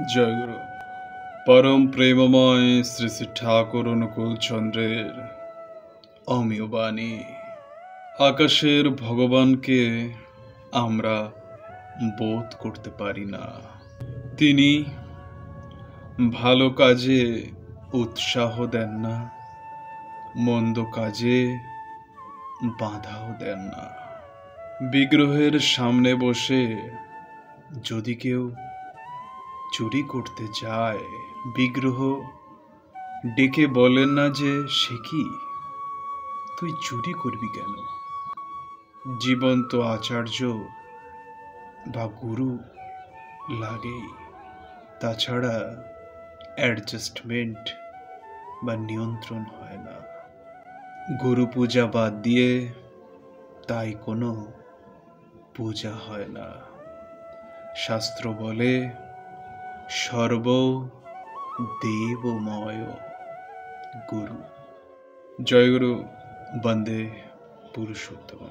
জয়গুরু পরম প্রেমময় শ্রী শ্রী ঠাকুর অনুকূল চন্দ্রের অমীয় বাণী। আকাশের ভগবানকে আমরা বোধ করতে পারি না। তিনি ভালো কাজে উৎসাহ দেন না, মন্দ কাজে বাধাও দেন না। বিগ্রহের সামনে বসে যদি কেউ চুরি করতে যায়, বিগ্রহ ডেকে বলেন না যে সে কি, তুই চুরি করবি কেন? জীবন্ত আচার্য বা গুরু লাগেই, তাছাড়া অ্যাডজাস্টমেন্ট বা নিয়ন্ত্রণ হয় না। গুরু পূজা বাদ দিয়ে তাই কোনো পূজা হয় না। শাস্ত্র বলে সর্ব দেবময় গুরু। জয়গুরু, বন্দে পুরুষোত্তম।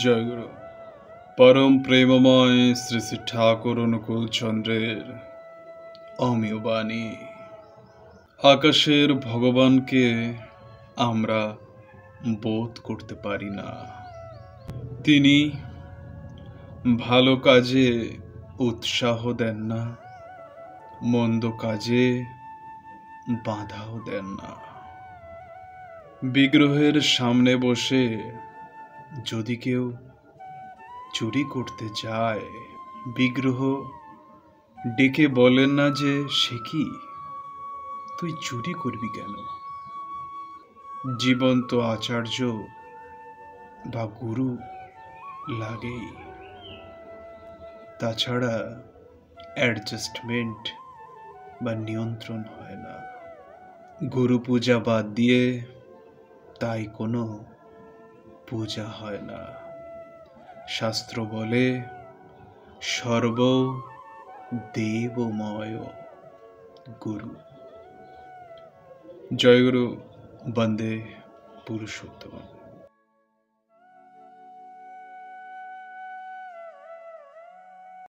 জয়গুরু পরম প্রেমময় শ্রী শ্রী ঠাকুর অনুকূল চন্দ্রের অমীয় বাণী। আকাশের ভগবানকে আমরা বোধ করতে পারি না। তিনি ভালো কাজে উৎসাহ দেন না, মন্দ কাজে বাধাও দেন না। বিগ্রহের সামনে বসে যদি কেউ চুরি করতে যায়, বিগ্রহ ডেকে বলেন না যে সে কি, তুই চুরি করবি কেন? জীবন্ত আচার্য বা গুরু লাগেই, তাছাড়া অ্যাডজাস্টমেন্ট বা নিয়ন্ত্রণ হয় না। গুরু পূজা বাদ দিয়ে তাই কোনো পূজা হয় না। শাস্ত্র বলে সর্ব দেবময় গুরু। জয়গুরু, বন্দে পুরুষোত্তম।